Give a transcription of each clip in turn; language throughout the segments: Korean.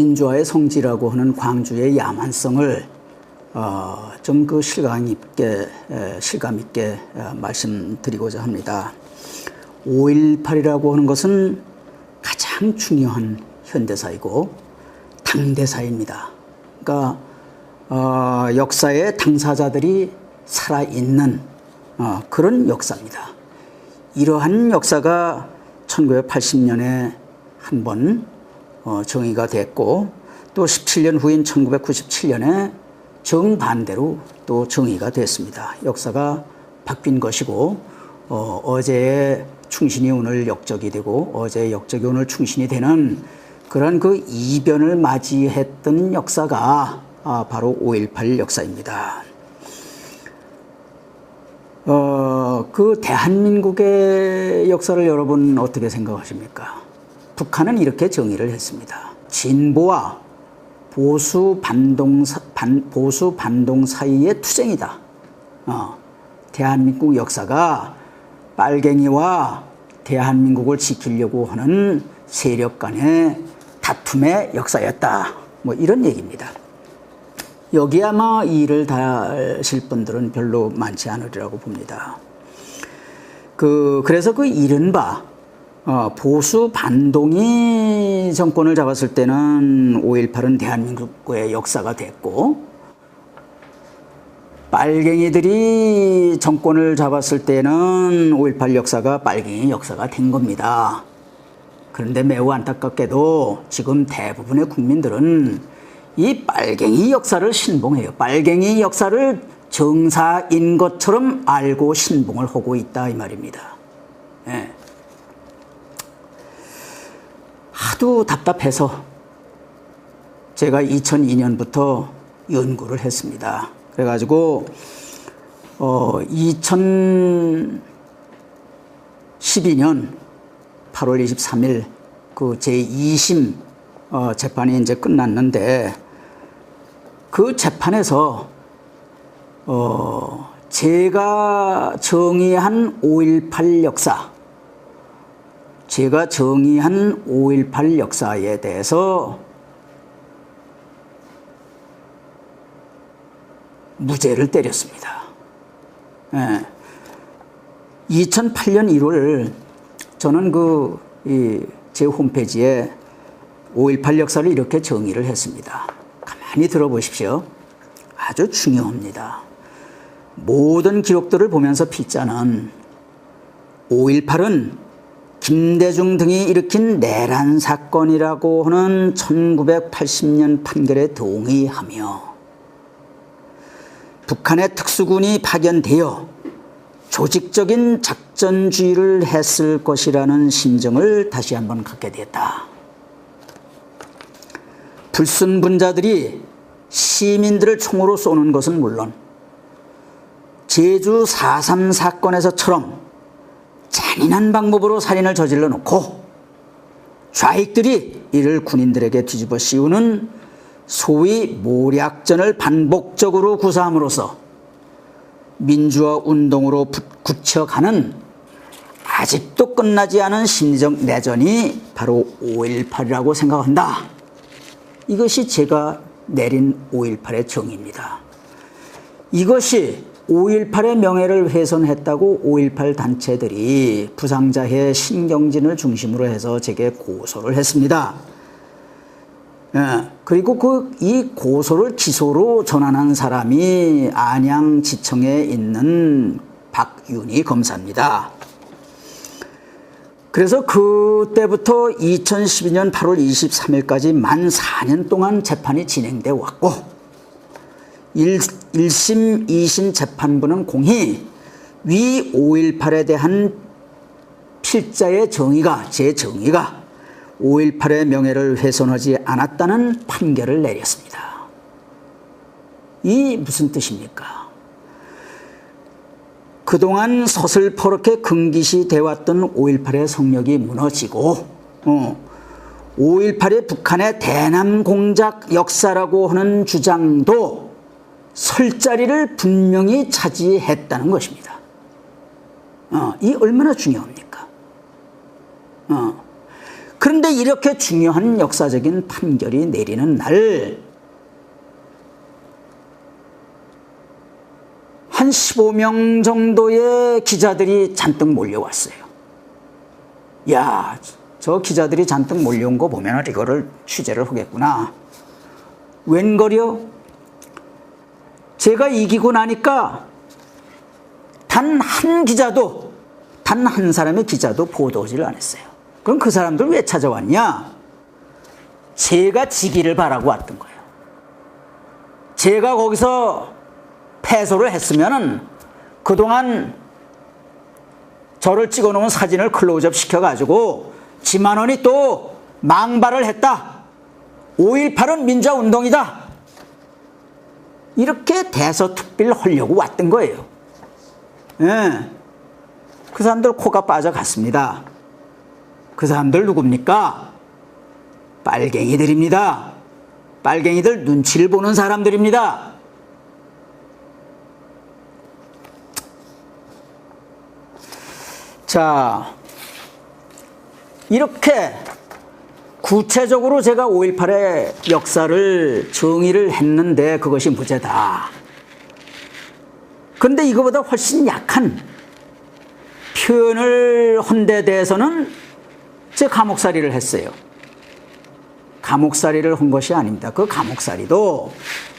민주화의 성지라고 하는 광주의 야만성을 좀 그 실감 있게 말씀드리고자 합니다. 5.18이라고 하는 것은 가장 중요한 현대사이고 당대사입니다. 그러니까 역사의 당사자들이 살아있는 그런 역사입니다. 이러한 역사가 1980년에 한 번 정의가 됐고 또 17년 후인 1997년에 정반대로 또 정의가 됐습니다. 역사가 바뀐 것이고 어제의 충신이 오늘 역적이 되고 어제의 역적이 오늘 충신이 되는 그런 그 이변을 맞이했던 역사가 바로 5.18 역사입니다. 그 대한민국의 역사를 여러분 어떻게 생각하십니까? 북한은 이렇게 정의를 했습니다. 진보와 보수 반동 사이의 투쟁이다. 대한민국 역사가 빨갱이와 대한민국을 지키려고 하는 세력 간의 다툼의 역사였다. 뭐 이런 얘기입니다. 여기 아마 이의를 다하실 분들은 별로 많지 않으리라고 봅니다. 그래서 그 이른바 보수 반동이 정권을 잡았을 때는 5.18은 대한민국의 역사가 됐고, 빨갱이들이 정권을 잡았을 때는 5.18 역사가 빨갱이 역사가 된 겁니다. 그런데 매우 안타깝게도 지금 대부분의 국민들은 이 빨갱이 역사를 신봉해요. 빨갱이 역사를 정사인 것처럼 알고 신봉을 하고 있다 이 말입니다. 네. 하도 답답해서 제가 2002년부터 연구를 했습니다. 그래가지고 2012년 8월 23일 그 제2심 재판이 이제 끝났는데 그 재판에서 제가 정의한 5.18 역사, 제가 정의한 5.18 역사에 대해서 무죄를 때렸습니다. 예. 2008년 1월 저는 제 홈페이지에 5.18 역사를 이렇게 정의를 했습니다. 가만히 들어보십시오. 아주 중요합니다. 모든 기록들을 보면서 필자는 5.18은 김대중 등이 일으킨 내란 사건이라고 하는 1980년 판결에 동의하며 북한의 특수군이 파견되어 조직적인 작전주의를 했을 것이라는 심정을 다시 한번 갖게 됐다. 불순분자들이 시민들을 총으로 쏘는 것은 물론 제주 4.3 사건에서처럼 잔인한 방법으로 살인을 저질러 놓고 좌익들이 이를 군인들에게 뒤집어 씌우는 소위 모략전을 반복적으로 구사함으로써 민주화 운동으로 굳혀가는 아직도 끝나지 않은 심리적 내전이 바로 5.18이라고 생각한다. 이것이 제가 내린 5.18의 정의입니다. 이것이 5.18의 명예를 훼손했다고 5.18 단체들이 부상자회 신경진을 중심으로 해서 제게 고소를 했습니다. 그리고 이 고소를 기소로 전환한 사람이 안양지청에 있는 박윤희 검사입니다. 그래서 그때부터 2012년 8월 23일까지 만 4년 동안 재판이 진행돼 왔고 1심, 2심 재판부는 공히 위 5.18에 대한 필자의 정의가, 제 정의가 5.18의 명예를 훼손하지 않았다는 판결을 내렸습니다. 이 무슨 뜻입니까? 그동안 서슬퍼렇게 금기시 되었던 5.18의 성력이 무너지고 5.18이 북한의 대남 공작 역사라고 하는 주장도 설 자리를 분명히 차지했다는 것입니다. 이 얼마나 중요합니까? 그런데 이렇게 중요한 역사적인 판결이 내리는 날, 한 15명 정도의 기자들이 잔뜩 몰려왔어요. 야, 저 기자들이 잔뜩 몰려온 거 보면 이거를 취재를 하겠구나. 웬걸요? 제가 이기고 나니까 단 한 기자도, 단 한 사람의 기자도 보도지를 안 했어요. 그럼 그 사람들 왜 찾아왔냐? 제가 지기를 바라고 왔던 거예요. 제가 거기서 패소를 했으면은 그동안 저를 찍어 놓은 사진을 클로즈업 시켜가지고 지만원이 또 망발을 했다. 5.18은 민주화운동이다. 이렇게 대서특필 하려고 왔던 거예요. 예. 그 사람들 코가 빠져갔습니다. 그 사람들 누굽니까? 빨갱이들입니다. 빨갱이들 눈치를 보는 사람들입니다. 자, 이렇게 구체적으로 제가 5.18의 역사를 정의를 했는데 그것이 무죄다. 그런데 이거보다 훨씬 약한 표현을 한 데 대해서는 제 감옥살이를 했어요. 감옥살이를 한 것이 아닙니다. 그 감옥살이도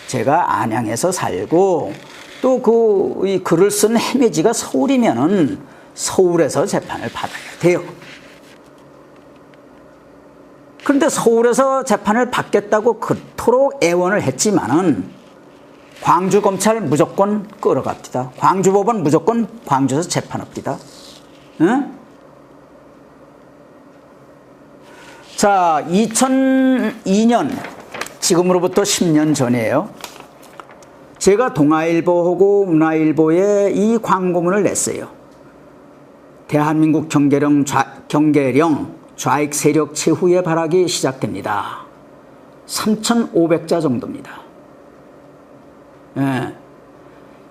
제가 안양에서 살고 또 이 글을 쓴 해매지가 서울이면은 서울에서 재판을 받아야 돼요. 그런데 서울에서 재판을 받겠다고 그토록 애원을 했지만은 광주검찰 무조건 끌어갑니다. 광주법원 무조건 광주에서 재판합니다. 응? 자, 2002년, 지금으로부터 10년 전이에요. 제가 동아일보하고 문화일보에 이 광고문을 냈어요. 대한민국 경계령 좌익 세력 최후의 발악이 시작됩니다. 3,500자 정도입니다. 예.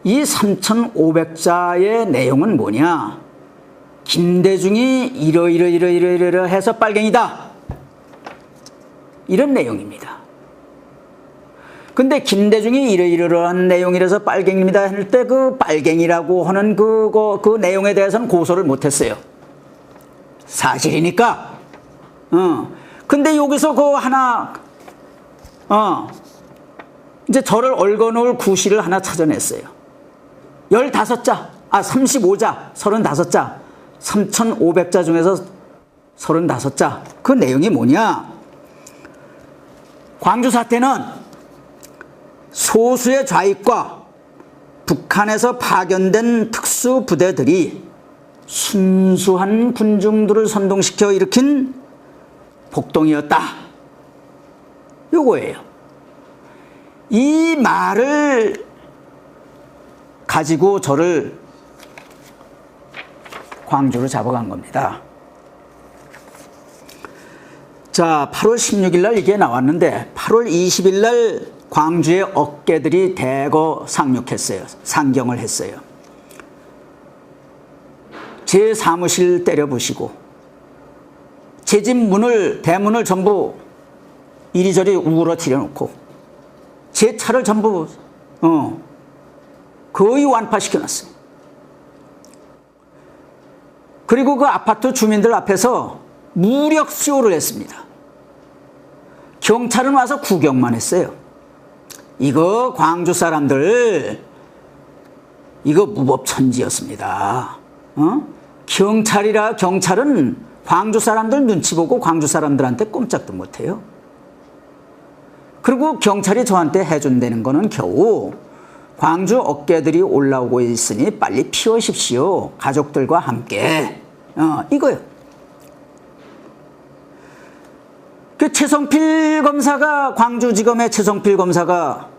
이 3,500자의 내용은 뭐냐? 김대중이 이러 해서 빨갱이다. 이런 내용입니다. 근데 김대중이 이러이러한 내용이라서 빨갱이입니다 할 때 그 빨갱이라고 하는 그 내용에 대해서는 고소를 못했어요. 사실이니까. 근데 여기서 그 하나, 이제 저를 얽어놓을 구실을 하나 찾아냈어요. 15자, 35자, 35자, 3,500자 중에서 35자. 그 내용이 뭐냐? 광주 사태는 소수의 좌익과 북한에서 파견된 특수부대들이 순수한 군중들을 선동시켜 일으킨 폭동이었다. 요거예요. 이 말을 가지고 저를 광주로 잡아간 겁니다. 자, 8월 16일 날 이게 나왔는데 8월 20일 날 광주의 어깨들이 대거 상륙했어요. 상경을 했어요. 제 사무실 때려부시고 제 집 대문을 전부 이리저리 우그러뜨려 놓고 제 차를 전부 거의 완파시켜놨어요. 그리고 그 아파트 주민들 앞에서 무력 쇼를 했습니다. 경찰은 와서 구경만 했어요. 이거 광주 사람들 이거 무법천지였습니다. 경찰은 광주 사람들 눈치 보고 광주 사람들한테 꼼짝도 못해요. 그리고 경찰이 저한테 해준다는 거는 겨우 광주 어깨들이 올라오고 있으니 빨리 피우십시오. 가족들과 함께. 이거요. 그 최성필 검사가, 광주지검의 최성필 검사가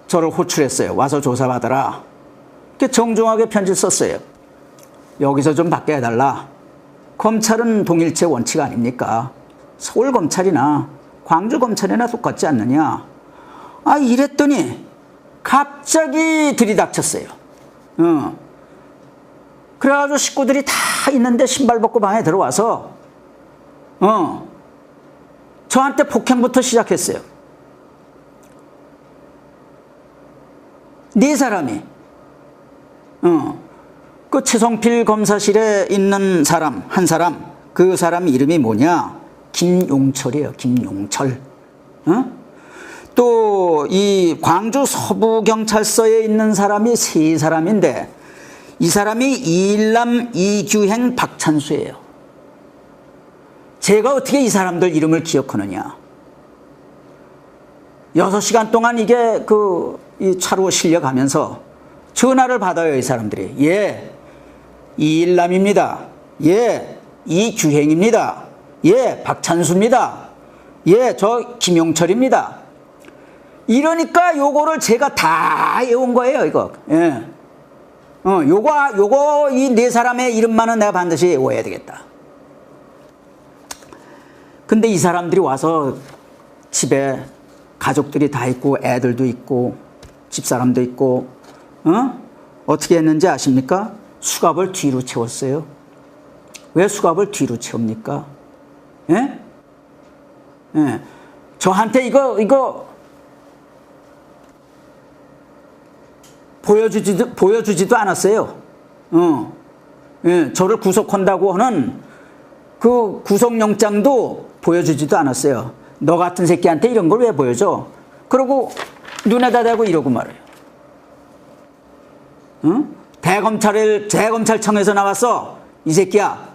저를 호출했어요. 와서 조사받아라. 정중하게 편지를 썼어요. 여기서 좀 받게 해달라. 검찰은 동일체 원칙 아닙니까? 서울검찰이나 광주검찰이나 똑같지 않느냐. 이랬더니 갑자기 들이닥쳤어요. 그래가지고 식구들이 다 있는데 신발 벗고 방에 들어와서 저한테 폭행부터 시작했어요. 네 사람이. 그 최성필 검사실에 있는 사람, 한 사람, 그 사람 이름이 뭐냐? 김용철이에요, 김용철. 또 이 광주 서부경찰서에 있는 사람이 세 사람인데, 이 사람이 이일남, 이규행, 박찬수예요. 제가 어떻게 이 사람들 이름을 기억하느냐? 6시간 동안 이게 이 차로 실려가면서 전화를 받아요, 이 사람들이. 예, 이일남입니다. 예, 이규행입니다. 예, 박찬수입니다. 예, 저 김용철입니다. 이러니까 요거를 제가 다 외운 거예요, 이거. 예. 요거 이 네 사람의 이름만은 내가 반드시 외워야 되겠다. 근데 이 사람들이 와서 집에 가족들이 다 있고 애들도 있고 집사람도 있고 어떻게 했는지 아십니까? 수갑을 뒤로 채웠어요. 왜 수갑을 뒤로 채웁니까? 예? 예. 저한테 이거 보여주지도 않았어요. 예. 저를 구속한다고 하는 그 구속영장도 보여주지도 않았어요. 너 같은 새끼한테 이런 걸 왜 보여줘? 그러고 눈에다 대고 이러고 말해요. 대검찰청에서 나왔어. 이 새끼야.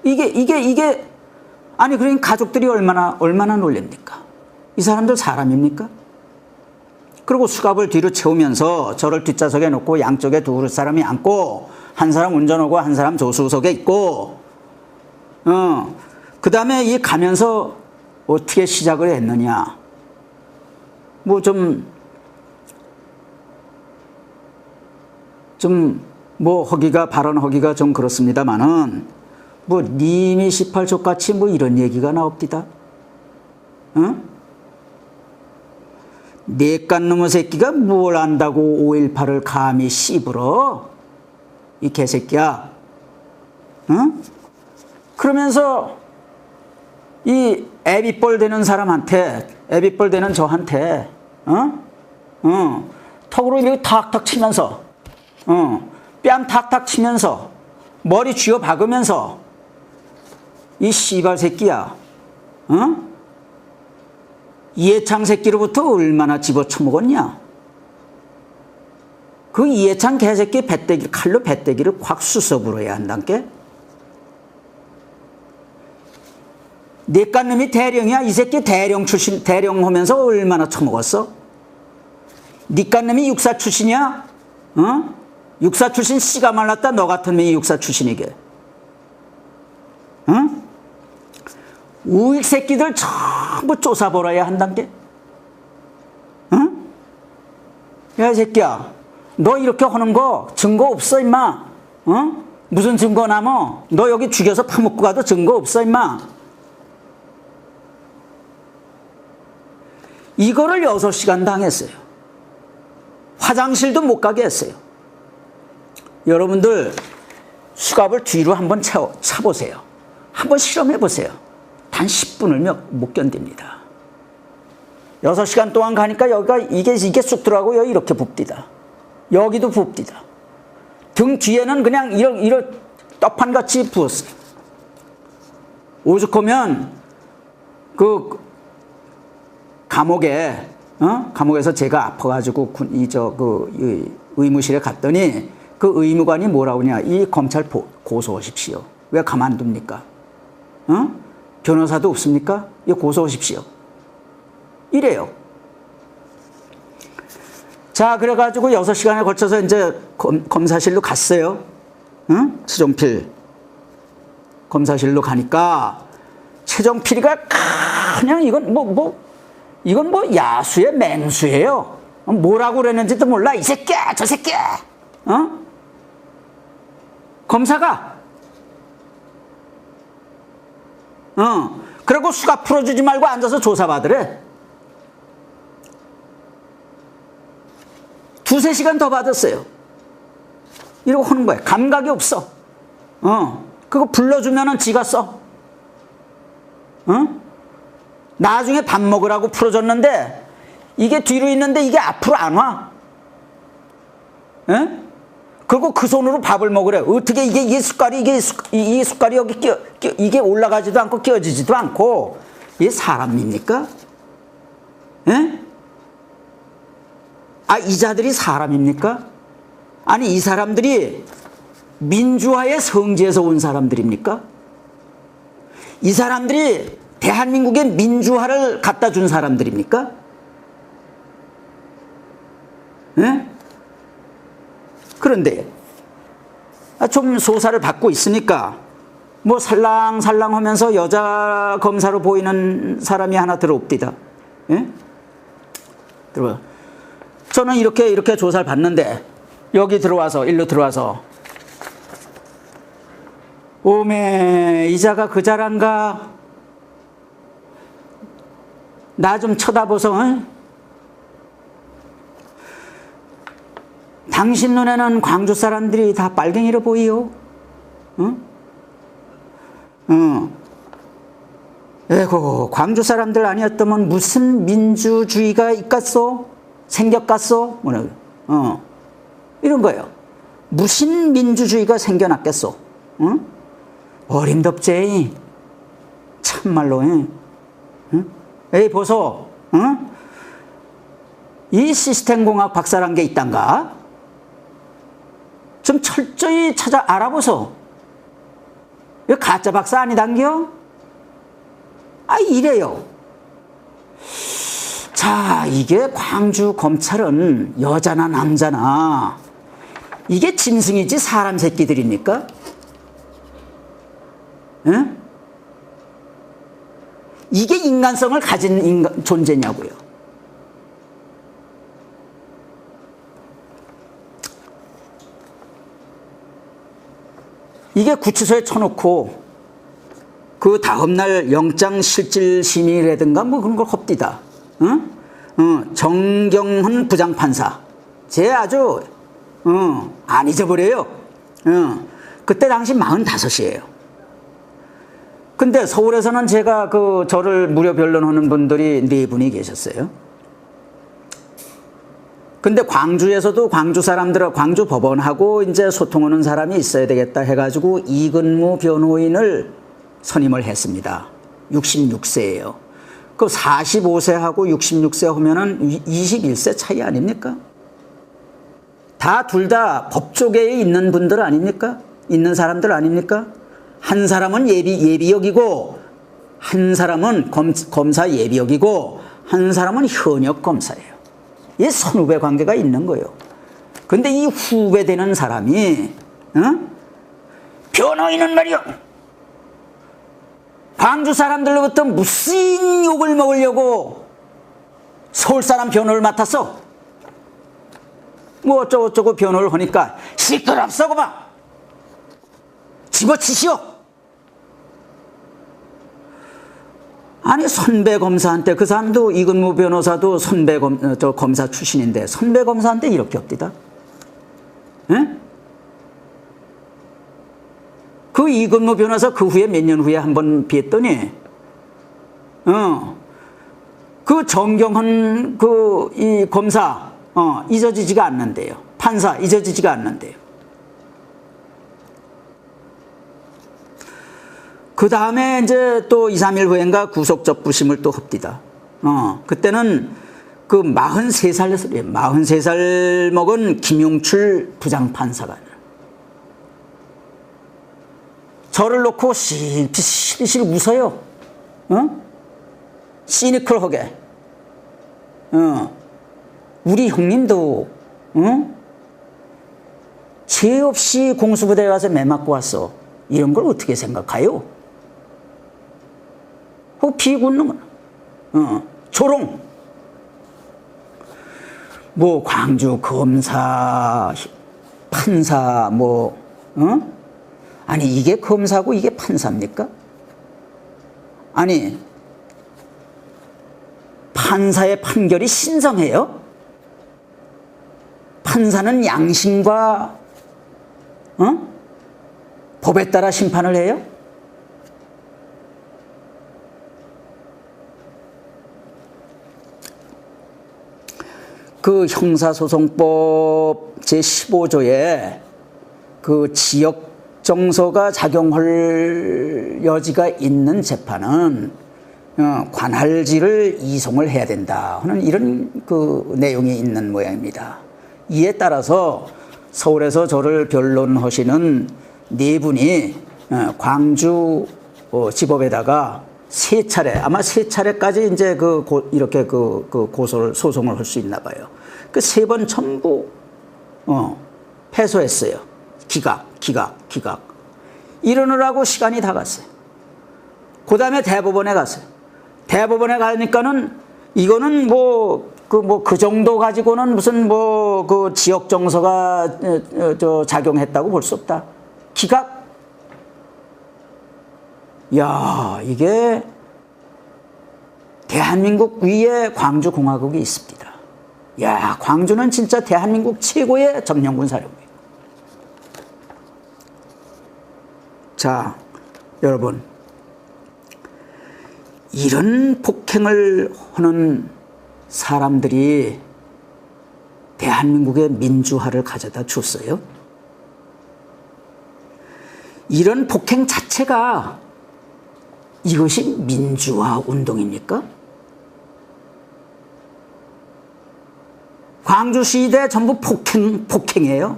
이게 아니 그러니까 가족들이 얼마나 놀랍니까? 이 사람들 사람입니까? 그리고 수갑을 뒤로 채우면서 저를 뒷좌석에 놓고 양쪽에 두 사람이 앉고 한 사람 운전하고 한 사람 조수석에 있고 그 다음에 이 가면서 어떻게 시작을 했느냐. 뭐 발언하기가 좀 그렇습니다만은, 뭐, 님이 18족같이 뭐 이런 얘기가 나옵니다. 내깟 놈의 새끼가 뭘 안다고 5.18을 감히 씹으러? 이 개새끼야. 그러면서 이 애비뻘 되는 사람한테, 애비뻘 되는 저한테, 턱으로 이렇게 탁탁 치면서, 뺨 탁탁 치면서, 머리 쥐어 박으면서, 이 씨발 새끼야, 이해창 새끼로부터 얼마나 집어쳐먹었냐? 그 이해창 개새끼 칼로 배때기를 확 쑤셔불어야 한단 게? 내깟 놈이 대령이야? 이 새끼 대령 하면서 얼마나 처먹었어? 니깟 놈이 육사 출신이야? 육사 출신 씨가 말랐다, 너 같은 놈이 육사 출신이게. 우익 새끼들 전부 쫓아버려야 한단 게? 야, 이 새끼야. 너 이렇게 하는 거 증거 없어, 임마. 무슨 증거 남어? 너 여기 죽여서 파묻고 가도 증거 없어, 임마. 이거를 6시간 당했어요. 화장실도 못 가게 했어요. 여러분들 수갑을 뒤로 한번 차보세요. 한번 실험해보세요. 단 10분을 못 견딥니다. 6시간 동안 가니까 여기가 이게 쑥 들어가고 여기 이렇게 붓디다. 여기도 붓디다. 등 뒤에는 그냥 이런 떡판같이 부었어요. 오죽하면 그 감옥에서 제가 아파가지고 의무실에 갔더니 그 의무관이 뭐라고 하냐. 이 검찰 고소하십시오. 왜 가만둡니까? 변호사도 없습니까? 이거 고소하십시오. 이래요. 자, 그래가지고 6시간에 걸쳐서 이제 검사실로 갔어요. 최종필 검사실로 가니까 최종필이가 그냥 이건 뭐 야수의 맹수예요. 뭐라고 그랬는지도 몰라. 이 새끼야, 저 새끼야. 검사가. 그리고 수갑 풀어주지 말고 앉아서 조사받으래. 2-3시간 더 받았어요. 이러고 하는 거야. 감각이 없어. 그거 불러주면은 지가 써. 어? 나중에 밥 먹으라고 풀어줬는데 이게 뒤로 있는데 이게 앞으로 안 와. 에? 그리고 그 손으로 밥을 먹으래. 어떻게 이게 숟갈이 이 숟갈이 여기 이게 올라가지도 않고 끼어지지도 않고 이게 사람입니까? 에? 아, 이 자들이 사람입니까? 아니, 이 사람들이 민주화의 성지에서 온 사람들입니까? 이 사람들이 대한민국의 민주화를 갖다 준 사람들입니까? 예? 그런데 좀 소사를 받고 있으니까 뭐 살랑살랑 하면서 여자 검사로 보이는 사람이 하나 들어옵디다. 예? 들어와. 저는 이렇게 조사를 받는데 여기 들어와서 일로 들어와서 오메 이자가 그 자란가 나 좀 쳐다보소. 어? 당신 눈에는 광주 사람들이 다 빨갱이로 보이요. 어? 에고 광주 사람들 아니었다면 무슨 민주주의가 있겠소? 생겼겠소? 이런 거예요. 무슨 민주주의가 생겨났겠소? 어? 어림덥지. 참말로. 에이 보소. 어? 이 시스템공학 박사란 게 있단가? 좀 철저히 찾아 알아보소. 이거 가짜 박사 아니단겨? 아, 이래요. 자, 이게 광주 검찰은 여자나 남자나 이게 짐승이지 사람 새끼들입니까? 응? 이게 인간성을 가진 존재냐고요. 이게 구치소에 쳐놓고 그 다음날 영장실질심의라든가 뭐 그런 걸 헛디다. 정경훈 부장판사. 쟤 아주 안 잊어버려요. 그때 당시 45이에요. 근데 서울에서는 제가 저를 무료 변론하는 분들이 4분이 계셨어요. 근데 광주에서도 광주 사람들, 광주 법원하고 이제 소통하는 사람이 있어야 되겠다 해가지고 이근무 변호인을 선임을 했습니다. 66세예요. 그 45세하고 66세 하면은 21세 차이 아닙니까? 둘 다 법조계에 있는 분들 아닙니까? 있는 사람들 아닙니까? 한 사람은 예비역이고, 한 사람은 검사 예비역이고, 한 사람은 현역 검사예요. 이 선후배 관계가 있는 거예요. 근데 이 후배되는 사람이, 변호인은 말이요. 광주 사람들로부터 무슨 욕을 먹으려고 서울 사람 변호를 맡았어? 뭐 어쩌고저쩌고 변호를 하니까 시끄럽소 그만 집어치시오. 아니 선배 검사한테 그 사람도 이근무 변호사도 선배 검사 출신인데 선배 검사한테 이렇게 없디다. 에? 그 이근무 변호사 그 후에 몇 년 후에 한번 뵀더니 그 정경훈 이 검사 잊어지지가 않는데요. 판사 잊어지지가 않는데요. 그 다음에 이제 또 2, 3일 후엔가 구속 접부심을 또 헙디다. 그때는 그 43살 먹은 김용출 부장판사가 저를 놓고 실실 웃어요. 시니컬하게. 우리 형님도 죄 없이 공수부대에 가서 매 맞고 왔어. 이런 걸 어떻게 생각해요? 비웃는 거야. 조롱. 뭐 광주 검사, 판사 아니 이게 검사고 이게 판사입니까? 아니 판사의 판결이 신성해요? 판사는 양심과 법에 따라 심판을 해요? 그 형사소송법 제15조에 그 지역 정서가 작용할 여지가 있는 재판은 관할지를 이송을 해야 된다 하는 이런 그 내용이 있는 모양입니다. 이에 따라서 서울에서 저를 변론하시는 네 분이 광주 지법에다가 세 차례까지 이제 이렇게 고소를 소송을 할 수 있나 봐요. 그 세 번 전부 패소했어요. 기각. 이러느라고 시간이 다 갔어요. 그 다음에 대법원에 갔어요. 대법원에 가니까는 이거는 그 정도 가지고는 무슨 그 지역 정서가 작용했다고 볼 수 없다. 기각. 야, 이게 대한민국 위에 광주공화국이 있습니다. 야, 광주는 진짜 대한민국 최고의 점령군 사령부예요. 자, 여러분, 이런 폭행을 하는 사람들이 대한민국의 민주화를 가져다 줬어요. 이런 폭행 자체가 이것이 민주화 운동입니까? 광주 시위대 전부 폭행이에요.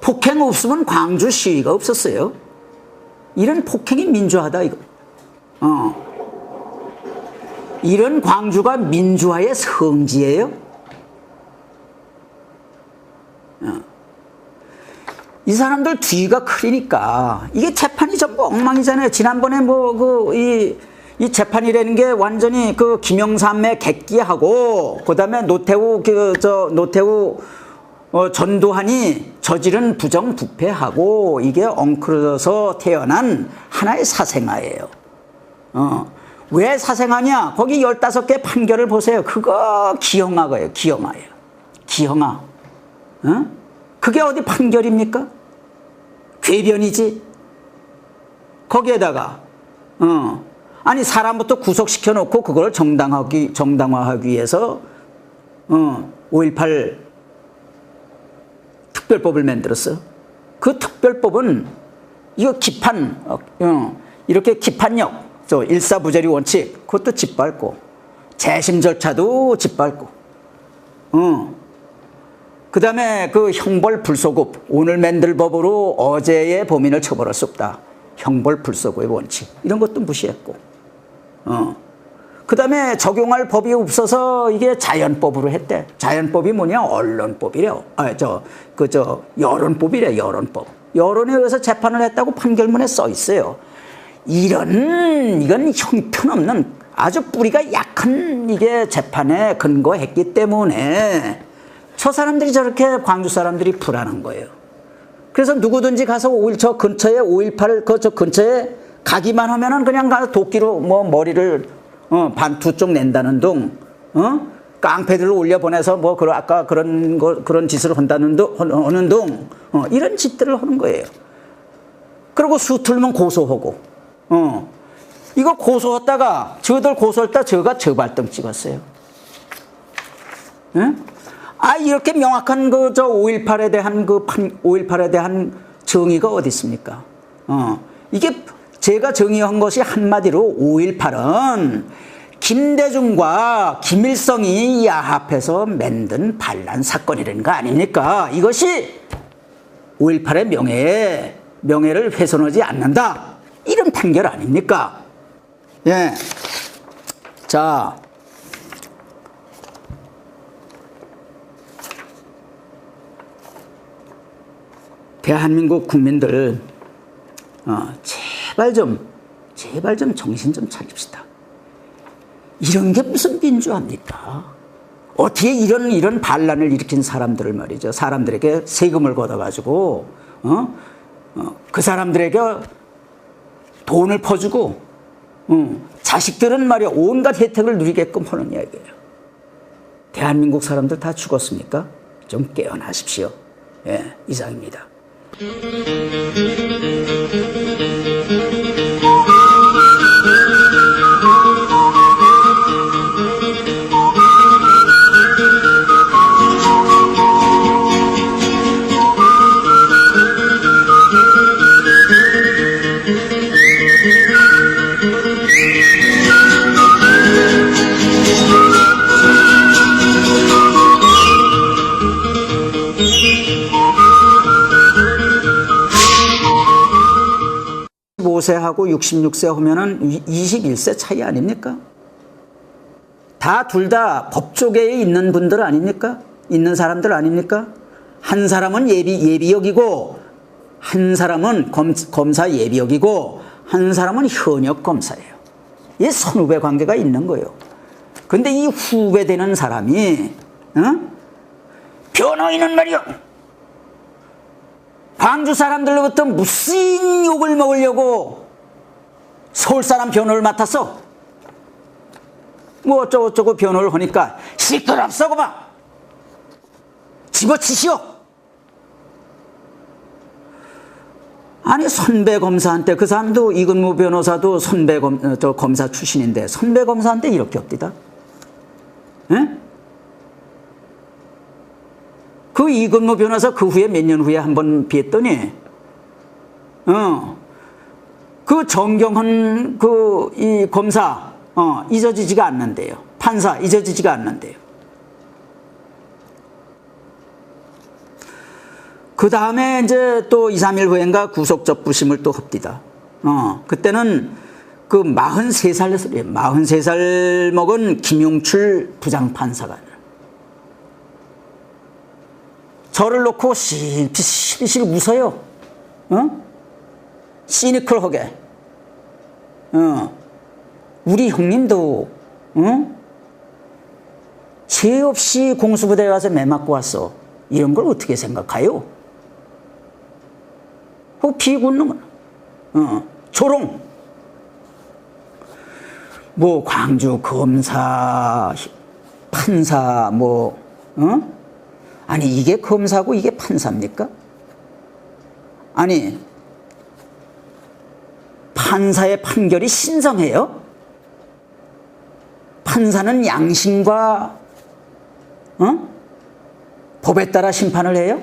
폭행 없으면 광주 시위가 없었어요. 이런 폭행이 민주화다 이거. 이런 광주가 민주화의 성지예요. 이 사람들 뒤가 크니까 이게 재판이 전부 엉망이잖아요. 지난번에 이 재판이라는 게 완전히 그 김영삼의 객기하고 그다음에 노태우 전두환이 저지른 부정부패하고 이게 엉클어서 태어난 하나의 사생아예요. 왜 사생아냐? 거기 15개 판결을 보세요. 그거 기형아예요. 기형아. 그게 어디 판결입니까? 궤변이지. 거기에다가 아니 사람부터 구속시켜 놓고 그걸 정당화하기 위해서 5.18 특별법을 만들었어. 그 특별법은 이거 이렇게 기판력, 일사부재리 원칙 그것도 짓밟고 재심 절차도 짓밟고 그 다음에 그 형벌 불소급, 오늘 만들 법으로 어제의 범인을 처벌할 수 없다. 형벌 불소급의 원칙 이런 것도 무시했고 그 다음에 적용할 법이 없어서 이게 자연법으로 했대. 자연법이 뭐냐? 언론법이래요. 여론법이래. 여론법. 여론에 의해서 재판을 했다고 판결문에 써 있어요. 이건 형편없는 아주 뿌리가 약한 이게 재판에 근거했기 때문에 저 사람들이 저렇게 광주 사람들이 불안한 거예요. 그래서 누구든지 가서 저 근처에 5.18 저 근처에 가기만 하면은 그냥 가서 도끼로 머리를 두 쪽 낸다는 둥, 깡패들을 올려보내서 아까 그런 짓을 하는 둥, 이런 짓들을 하는 거예요. 그리고 수틀면 고소하고, 이거 고소했다가, 저들 고소했다 저가 저발등 찍었어요. 이렇게 명확한 5.18에 대한 5.18에 대한 정의가 어디 있습니까? 이게 제가 정의한 것이 한마디로 5.18은 김대중과 김일성이 야합해서 만든 반란 사건이라는 거 아닙니까? 이것이 5.18의 명예를 훼손하지 않는다. 이런 판결 아닙니까? 예. 자. 대한민국 국민들, 제발 좀 정신 좀 차립시다. 이런 게 무슨 민주화입니까? 어떻게 이런 반란을 일으킨 사람들을 말이죠. 사람들에게 세금을 걷어가지고, 그 사람들에게 돈을 퍼주고, 자식들은 말이야, 온갖 혜택을 누리게끔 하는 이야기예요. 대한민국 사람들 다 죽었습니까? 좀 깨어나십시오. 예, 이상입니다. 65세하고 66세 하면은 21세 차이 아닙니까? 다 둘 다 법조계에 있는 분들 아닙니까? 있는 사람들 아닙니까? 한 사람은 예비역이고, 한 사람은 검사 예비역이고, 한 사람은 현역 검사예요. 이 선후배 관계가 있는 거예요. 근데 이 후배되는 사람이, 변호인은 말이요, 광주 사람들로부터 무슨 욕을 먹으려고 서울 사람 변호를 맡았어? 뭐 어쩌고저쩌고 변호를 하니까 시끄럽소 그만 집어치시오. 아니 선배 검사한테, 그 사람도 이근무 변호사도 선배 검사 출신인데 선배 검사한테 이렇게 없디다. 에? 그 이근무 변호사 그 후에 몇 년 후에 한번 뵀더니 그 정경헌 이 검사 잊어지지가 않는데요. 판사 잊어지지가 않는데요. 그 다음에 이제 또 2, 3일 후엔가 구속 접부심을 또 합디다. 그때는 그 43살 먹은 김용출 부장판사가 저를 놓고 실실 웃어요. 시니컬하게. 우리 형님도 죄 없이 공수부대에 가서 매 맞고 왔어. 이런 걸 어떻게 생각해요? 비웃는 거. 조롱. 뭐 광주 검사, 판사 아니 이게 검사고 이게 판사입니까? 아니 판사의 판결이 신성해요? 판사는 양심과 법에 따라 심판을 해요?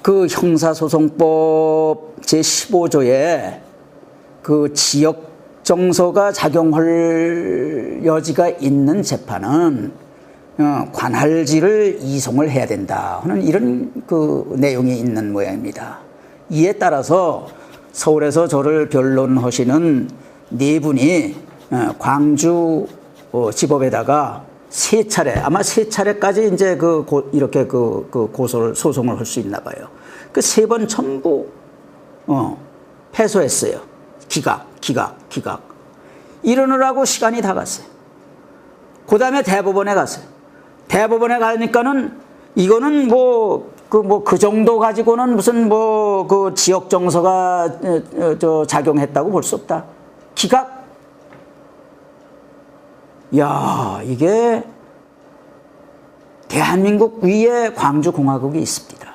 그 형사소송법 제15조에 그 지역 정서가 작용할 여지가 있는 재판은 관할지를 이송을 해야 된다 하는 이런 그 내용이 있는 모양입니다. 이에 따라서 서울에서 저를 변론하시는 네 분이 광주 지법에다가 세 차례까지 이제 이렇게 고소를 소송을 할 수 있나 봐요. 그 세 번 전부 패소했어요. 기각. 이러느라고 시간이 다 갔어요. 그 다음에 대법원에 갔어요. 대법원에 가니까는 이거는 그 정도 가지고는 무슨 그 지역 정서가 작용했다고 볼 수 없다. 기각. 야, 이게 대한민국 위에 광주공화국이 있습니다.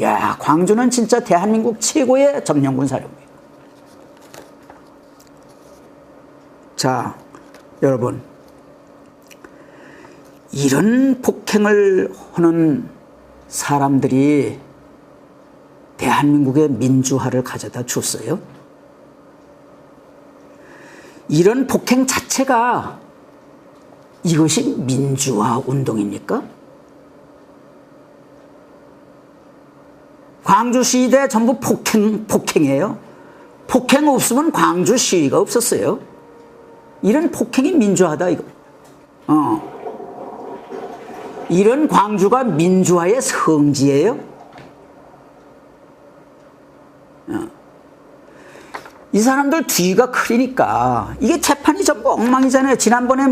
야, 광주는 진짜 대한민국 최고의 점령군 사령부예요. 자, 여러분, 이런 폭행을 하는 사람들이 대한민국의 민주화를 가져다 줬어요? 이런 폭행 자체가 이것이 민주화 운동입니까? 광주 시위대 전부 폭행이에요. 폭행 없으면 광주 시위가 없었어요. 이런 폭행이 민주화다 이거. 이런 광주가 민주화의 성지예요. 이 사람들 뒤가 크니까 이게 재판이 전부 엉망이잖아요. 지난번에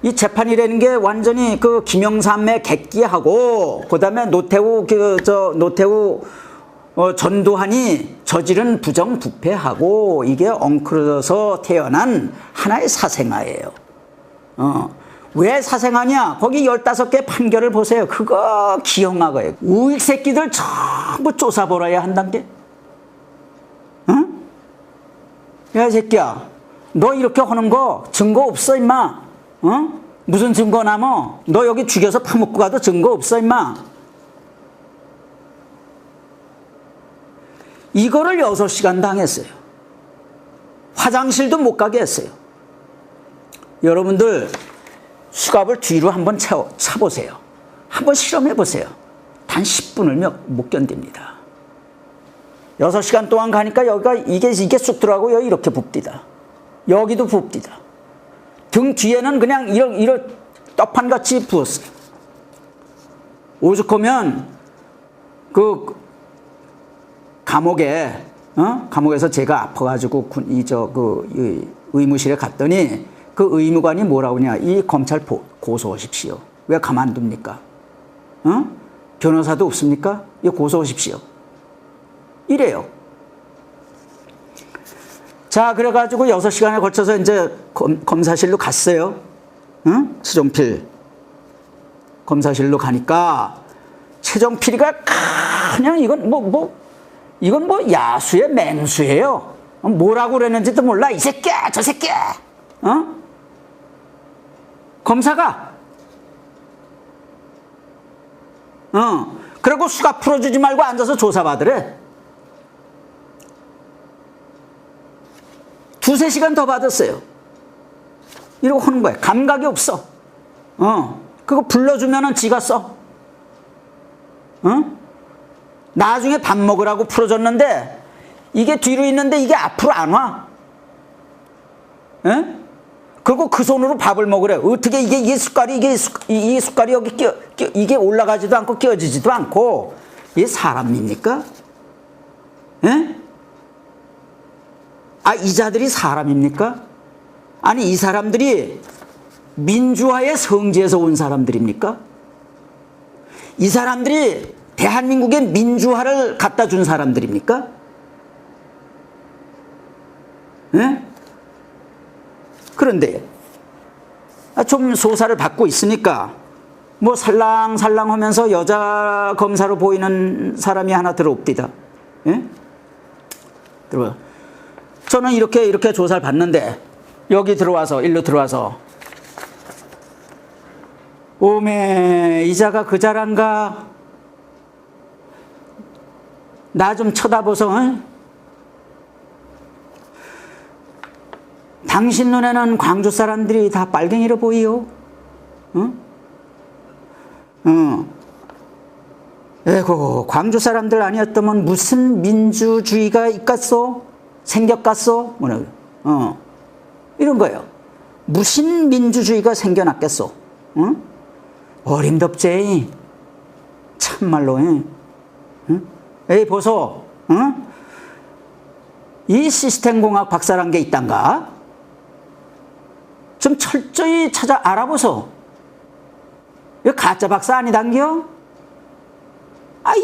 이 재판이라는 게 완전히 그 김영삼의 객기하고 그다음에 노태우 전두환이 저지른 부정부패하고 이게 엉클어서 태어난 하나의 사생아예요. 왜 사생아냐? 거기 15개 판결을 보세요. 그거 기형하고요. 우익 새끼들 전부 쫓아버려야 한단 게. 응? 야, 새끼야. 너 이렇게 하는 거 증거 없어, 임마. 무슨 증거 남어? 너 여기 죽여서 파묻고 가도 증거 없어, 임마. 이거를 6시간 당했어요. 화장실도 못 가게 했어요. 여러분들 수갑을 뒤로 한번 차보세요. 한번 실험해 보세요. 단 10분을 못 견딥니다. 6시간 동안 가니까 여기가 이게 쑥 들어가고 여기 이렇게 붓디다. 여기도 붓디다. 등 뒤에는 그냥 이런 떡판같이 부었어요. 오죽하면 그 감옥에서 제가 아파가지고 의무실에 갔더니 그 의무관이 뭐라고 하냐. 이 검찰 고소하십시오. 왜 가만둡니까? 변호사도 없습니까? 이 고소하십시오. 이래요. 자, 그래가지고 6시간에 걸쳐서 이제 검사실로 갔어요. 수정필 검사실로 가니까 최정필이가 그냥 이건 뭐 야수의 맹수예요. 뭐라고 그랬는지도 몰라. 이 새끼야, 저 새끼야. 검사가. 그리고 수갑 풀어주지 말고 앉아서 조사받으래. 2-3시간 더 받았어요. 이러고 하는 거야. 감각이 없어. 그거 불러주면은 지가 써. 나중에 밥 먹으라고 풀어줬는데 이게 뒤로 있는데 이게 앞으로 안 와. 그리고 그 손으로 밥을 먹으래. 어떻게 이게 숟갈이 이 숟갈이 여기 이게 올라가지도 않고 끼어지지도 않고. 이게 사람입니까? 이 자들이 사람입니까? 아니, 이 사람들이 민주화의 성지에서 온 사람들입니까? 이 사람들이 대한민국의 민주화를 갖다 준 사람들입니까? 그런데 좀 소사를 받고 있으니까 뭐 살랑살랑 하면서 여자 검사로 보이는 사람이 하나 들어옵디다. 들어봐. 저는 이렇게 조사를 받는데 여기 들어와서 일로 들어와서 오메 이자가 그 자란가 나 좀 쳐다보소. 당신 눈에는 광주 사람들이 다 빨갱이로 보이요. 에고 광주 사람들 아니었다면 무슨 민주주의가 있겠소? 생겼겠소? 이런 거예요. 무슨 민주주의가 생겨났겠소? 어림덥지. 참말로. 에이 보소. 이 시스템 공학 박사란 게 있단가? 좀 철저히 알아보소. 이거 가짜 박사 아니단겨?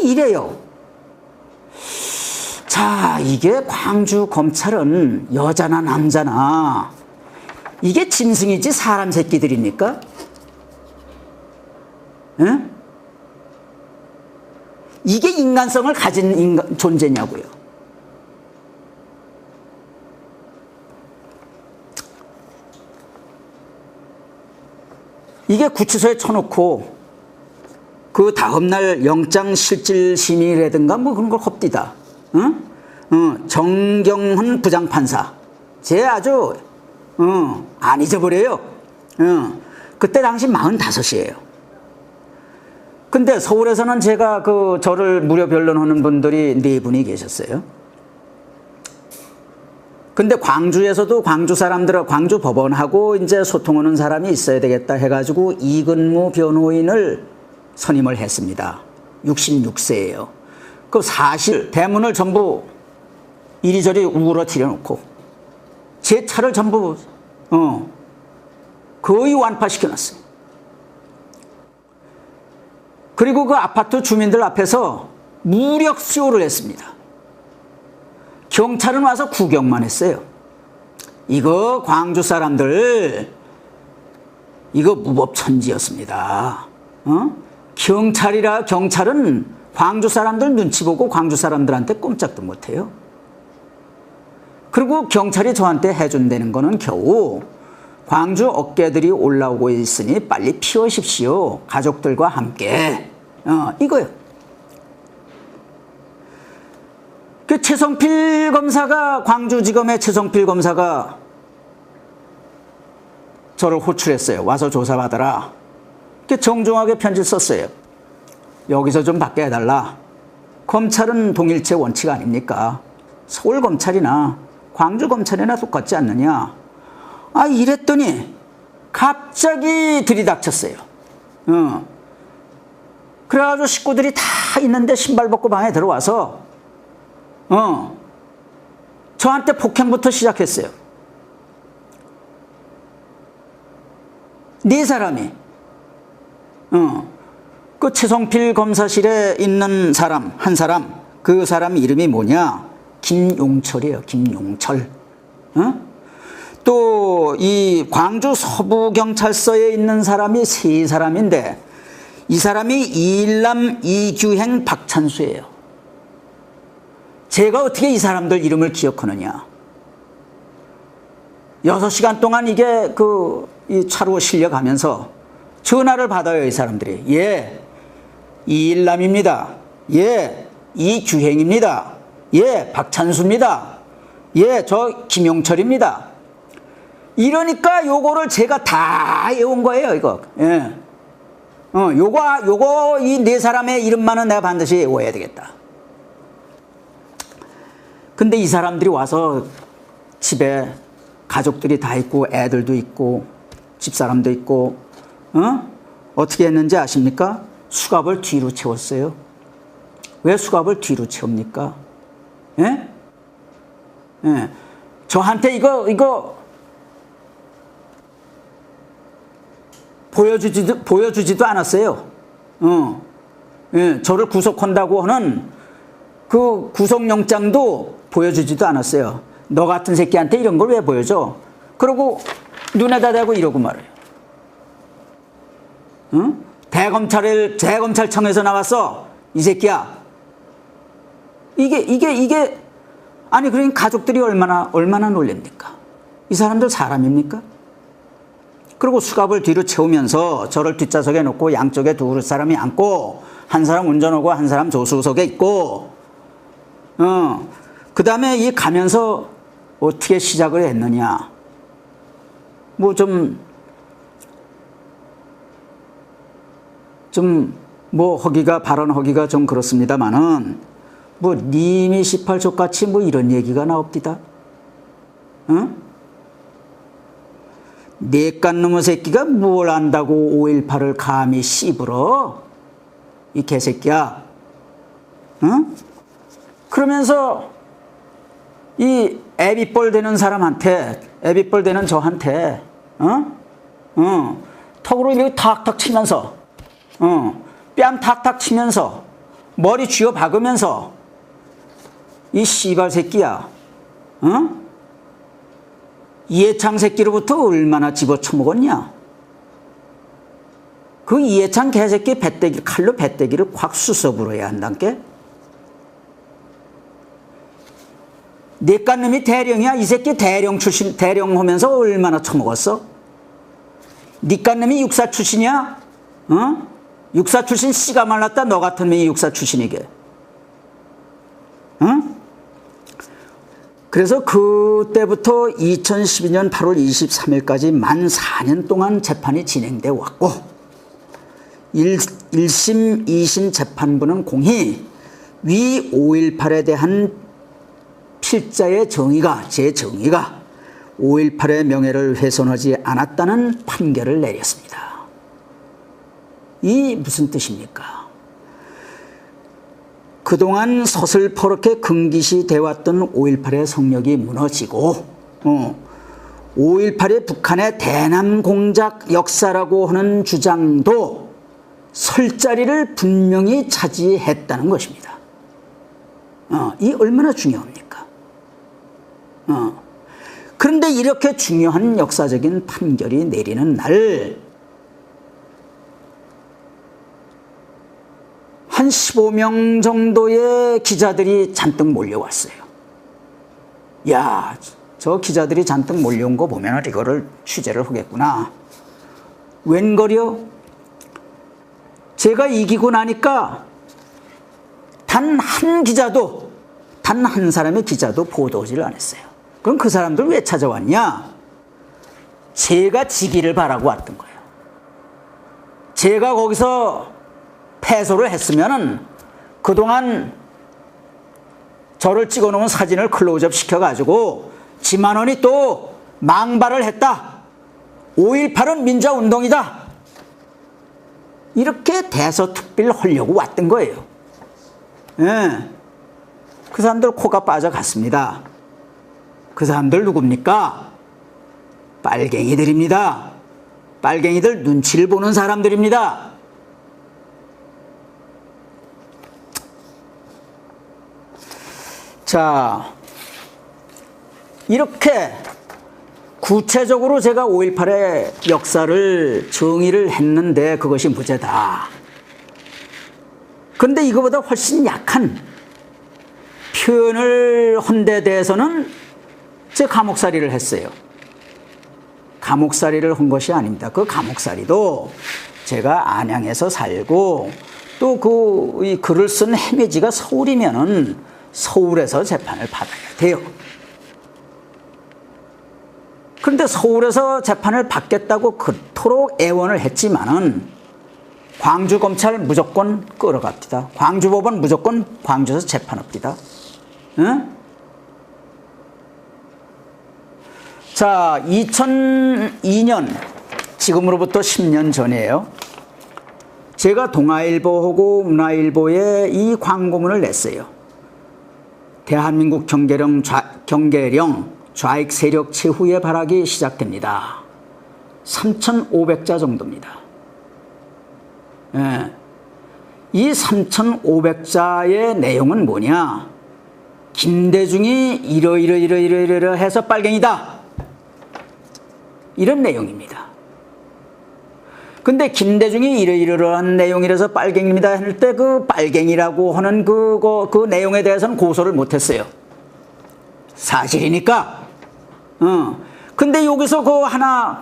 이래요. 자, 이게 광주 검찰은 여자나 남자나 이게 짐승이지 사람 새끼들입니까? 이게 인간성을 가진 존재냐고요. 이게 구치소에 쳐놓고 그 다음날 영장실질심의라든가 뭐 그런 걸 헛디다. 정경훈 부장판사. 쟤 아주 안 잊어버려요. 그때 당시 45이에요. 근데 서울에서는 제가 저를 무료 변론하는 분들이 4분이 계셨어요. 근데 광주에서도 광주 사람들, 광주 법원하고 이제 소통하는 사람이 있어야 되겠다 해가지고 이근무 변호인을 선임을 했습니다. 66세예요. 그 사실 대문을 전부 이리저리 우그러뜨려 놓고 제 차를 전부 거의 완파시켜 놨어요. 그리고 그 아파트 주민들 앞에서 무력 시호를 했습니다. 경찰은 와서 구경만 했어요. 이거 광주 사람들 이거 무법천지였습니다. 경찰은 광주 사람들 눈치 보고 광주 사람들한테 꼼짝도 못해요. 그리고 경찰이 저한테 해준다는 거는 겨우 광주 어깨들이 올라오고 있으니 빨리 피우십시오. 가족들과 함께. 이거요. 그 최성필 검사가, 광주지검의 최성필 검사가 저를 호출했어요. 와서 조사받아라. 이렇게 정중하게 편지를 썼어요. 여기서 좀 받게 해달라. 검찰은 동일체 원칙 아닙니까? 서울검찰이나 광주검찰이나 똑같지 않느냐. 아, 이랬더니 갑자기 들이닥쳤어요. 그래가지고 식구들이 다 있는데 신발 벗고 방에 들어와서 저한테 폭행부터 시작했어요. 네 사람이 그 최성필 검사실에 있는 사람 한 사람, 그 사람 이름이 뭐냐? 김용철이에요. 김용철. 또 이 광주 서부경찰서에 있는 사람이 세 사람인데 이 사람이 이일남 이규행 박찬수예요. 제가 어떻게 이 사람들 이름을 기억하느냐. 6시간 동안 이게 이 차로 실려가면서 전화를 받아요. 이 사람들이. 예, 이일남입니다. 예, 이규행입니다. 예, 박찬수입니다. 예, 저 김용철입니다. 이러니까 요거를 제가 다 외운 거예요, 이거. 예. 요거 이 네 사람의 이름만은 내가 반드시 외워야 되겠다. 근데 이 사람들이 와서 집에 가족들이 다 있고 애들도 있고 집사람도 있고 어떻게 했는지 아십니까? 수갑을 뒤로 채웠어요. 왜 수갑을 뒤로 채웁니까? 예? 예. 저한테 이거 보여주지도 않았어요. 예. 저를 구속한다고 하는 그 구속영장도 보여주지도 않았어요. 너 같은 새끼한테 이런 걸 왜 보여줘? 그러고 눈에다 대고 이러고 말해요. 대검찰청에서 나왔어. 이 새끼야. 이게 아니 그러니 가족들이 얼마나 놀랍니까? 이 사람들 사람입니까? 그리고 수갑을 뒤로 채우면서 저를 뒷좌석에 놓고 양쪽에 두 사람이 앉고 한 사람 운전하고 한 사람 조수석에 있고 그 다음에 이 가면서 어떻게 시작을 했느냐. 뭐 발언하기가 좀 그렇습니다만은 뭐 님이 18족같이 뭐 이런 얘기가 나옵니다. 내깐 놈의 새끼가 뭘 안다고 5.18을 감히 씹으러? 이 개새끼야. 그러면서 이 애비뻘 되는 사람한테, 애비뻘 되는 저한테, 턱으로 이렇게 탁탁 치면서, 뺨 탁탁 치면서, 머리 쥐어 박으면서, 이 씨발 새끼야, 이해창 새끼로부터 얼마나 집어쳐먹었냐? 그 이해창 개새끼 칼로 배때기를 확 쑤셔불어야 한단께? 내깐 놈이 대령이야? 이 새끼 대령 하면서 얼마나 처먹었어? 니깐 놈이 육사 출신이야? 육사 출신 씨가 말랐다. 너 같은 놈이 육사 출신이게. 그래서 그때부터 2012년 8월 23일까지 만 4년 동안 재판이 진행돼 왔고 1심, 2심 재판부는 공히 위 5.18에 대한 필자의 정의가, 제 정의가 5.18의 명예를 훼손하지 않았다는 판결을 내렸습니다. 이 무슨 뜻입니까? 그동안 서슬퍼렇게 금기시 돼왔던 5.18의 성력이 무너지고 5.18이 북한의 대남 공작 역사라고 하는 주장도 설 자리를 분명히 차지했다는 것입니다. 이 얼마나 중요합니까? 그런데 이렇게 중요한 역사적인 판결이 내리는 날 한 15명 정도의 기자들이 잔뜩 몰려왔어요. 야, 저 기자들이 잔뜩 몰려온 거 보면 이거를 취재를 하겠구나. 웬걸요? 제가 이기고 나니까 단 한 사람의 기자도 보도지를 안 했어요. 그럼 그 사람들 왜 찾아왔냐? 제가 지기를 바라고 왔던 거예요. 제가 거기서 패소를 했으면은 그동안 저를 찍어놓은 사진을 클로즈업 시켜가지고 지만원이 또 망발을 했다. 5.18은 민주화운동이다. 이렇게 대서특필 하려고 왔던 거예요. 예. 그 사람들 코가 빠져갔습니다. 그 사람들 누굽니까? 빨갱이들입니다. 빨갱이들 눈치를 보는 사람들입니다. 자, 이렇게 구체적으로 제가 5.18의 역사를 정의를 했는데 그것이 무죄다. 그런데 이거보다 훨씬 약한 표현을 한 데 대해서는 제 감옥살이를 했어요. 감옥살이를 한 것이 아닙니다. 그 감옥살이도 제가 안양에서 살고 또 이 글을 쓴 해매지가 서울이면은 서울에서 재판을 받아야 돼요. 그런데 서울에서 재판을 받겠다고 그토록 애원을 했지만은 광주검찰 무조건 끌어갑니다. 광주법원 무조건 광주에서 재판합니다. 응? 자, 2002년, 지금으로부터 10년 전이에요. 제가 동아일보하고 문화일보에 이 광고문을 냈어요. 대한민국 경계령 좌익 세력 최후의 발악이 시작됩니다. 3,500자 정도입니다. 예. 이 3,500자의 내용은 뭐냐? 김대중이 이러 해서 빨갱이다. 이런 내용입니다. 근데 김대중이 이러이러한 내용이라서 빨갱이입니다 할 때 그 빨갱이라고 하는 그 내용에 대해서는 고소를 못했어요. 사실이니까. 근데 여기서 그 하나,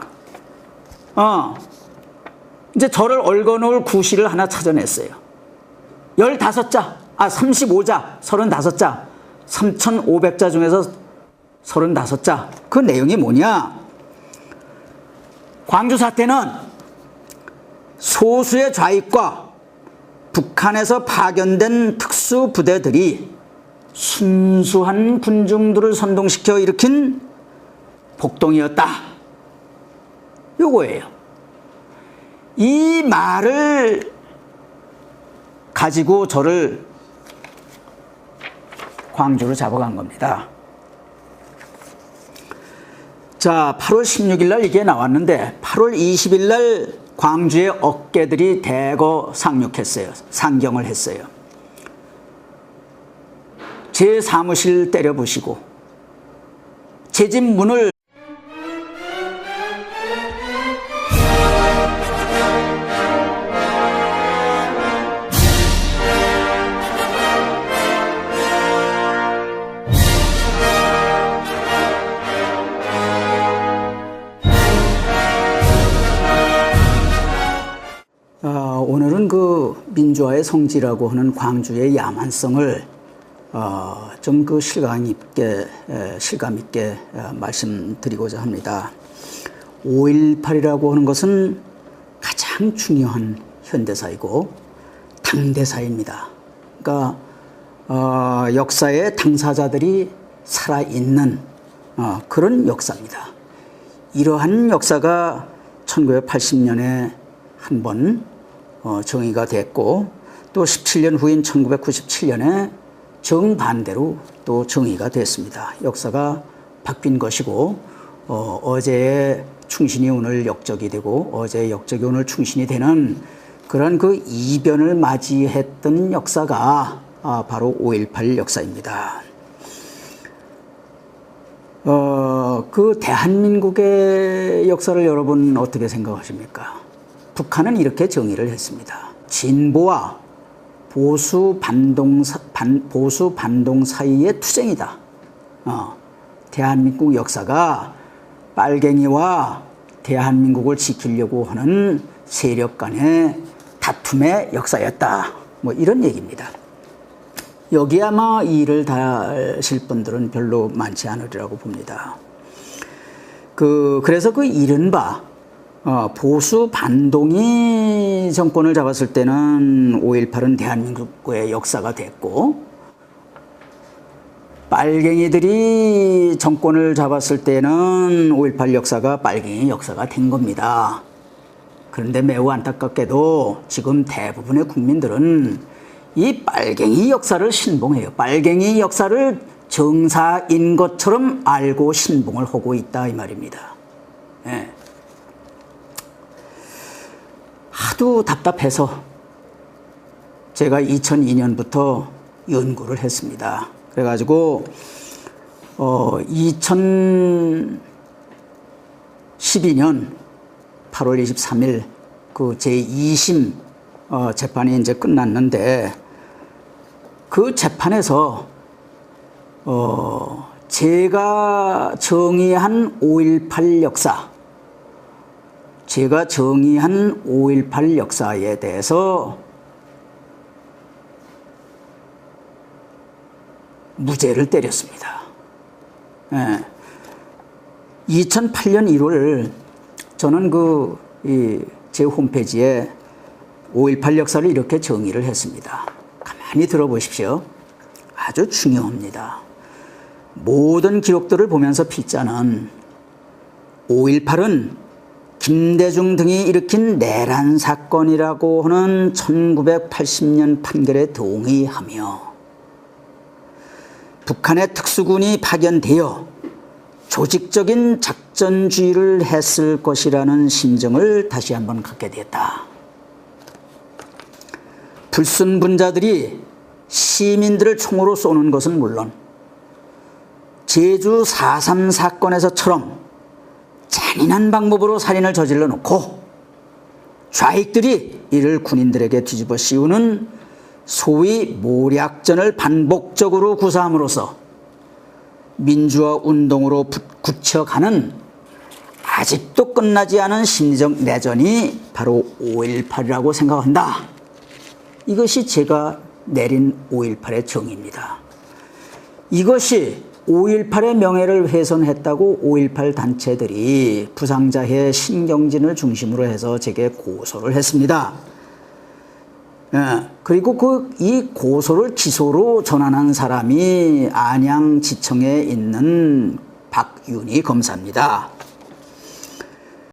이제 저를 얽어놓을 구실을 하나 찾아냈어요. 15자, 35자, 35자, 3,500자 중에서 35자. 그 내용이 뭐냐? 광주 사태는 소수의 좌익과 북한에서 파견된 특수부대들이 순수한 군중들을 선동시켜 일으킨 폭동이었다. 요거예요. 이 말을 가지고 저를 광주로 잡아간 겁니다. 자, 8월 16일 날 이게 나왔는데 8월 20일 날 광주의 어깨들이 대거 상륙했어요. 상경을 했어요. 제 사무실 때려부시고 제 집 문을 오늘은 그 민주화의 성지라고 하는 광주의 야만성을 좀 그 실감 있게 말씀드리고자 합니다. 5.18이라고 하는 것은 가장 중요한 현대사이고 당대사입니다. 그러니까 역사의 당사자들이 살아있는 그런 역사입니다. 이러한 역사가 1980년에 한 번 정의가 됐고 또 17년 후인 1997년에 정반대로 또 정의가 됐습니다. 역사가 바뀐 것이고 어제의 충신이 오늘 역적이 되고 어제의 역적이 오늘 충신이 되는 그런 그 이변을 맞이했던 역사가 바로 5.18 역사입니다. 그 대한민국의 역사를 여러분 어떻게 생각하십니까? 북한은 이렇게 정의를 했습니다. 진보와 보수 반동 사이의 투쟁이다. 대한민국 역사가 빨갱이와 대한민국을 지키려고 하는 세력 간의 다툼의 역사였다. 뭐 이런 얘기입니다. 여기 아마 이의를 다실 분들은 별로 많지 않으리라고 봅니다. 그래서 그 이른바 보수 반동이 정권을 잡았을 때는 5.18은 대한민국의 역사가 됐고, 빨갱이들이 정권을 잡았을 때는 5.18 역사가 빨갱이 역사가 된 겁니다. 그런데 매우 안타깝게도 지금 대부분의 국민들은 이 빨갱이 역사를 신봉해요. 빨갱이 역사를 정사인 것처럼 알고 신봉을 하고 있다 이 말입니다. 네. 하도 답답해서 제가 2002년부터 연구를 했습니다. 그래가지고 2012년 8월 23일 그 제2심 재판이 이제 끝났는데, 그 재판에서 제가 정의한 5.18 역사, 제가 정의한 5.18 역사에 대해서 무죄를 때렸습니다. 예. 2008년 1월 저는 제 홈페이지에 5.18 역사를 이렇게 정의를 했습니다. 가만히 들어보십시오. 아주 중요합니다. 모든 기록들을 보면서 필자는 5.18은 김대중 등이 일으킨 내란 사건이라고 하는 1980년 판결에 동의하며, 북한의 특수군이 파견되어 조직적인 작전주의를 했을 것이라는 심정을 다시 한번 갖게 되었다. 불순분자들이 시민들을 총으로 쏘는 것은 물론 제주 4.3 사건에서처럼 잔인한 방법으로 살인을 저질러 놓고 좌익들이 이를 군인들에게 뒤집어 씌우는 소위 모략전을 반복적으로 구사함으로써 민주화 운동으로 굳혀가는 아직도 끝나지 않은 심리적 내전이 바로 5.18이라고 생각한다. 이것이 제가 내린 5.18의 정의입니다. 이것이 5.18의 명예를 훼손했다고 5.18 단체들이 부상자회 신경진을 중심으로 해서 제게 고소를 했습니다. 그리고 이 고소를 기소로 전환한 사람이 안양지청에 있는 박윤희 검사입니다.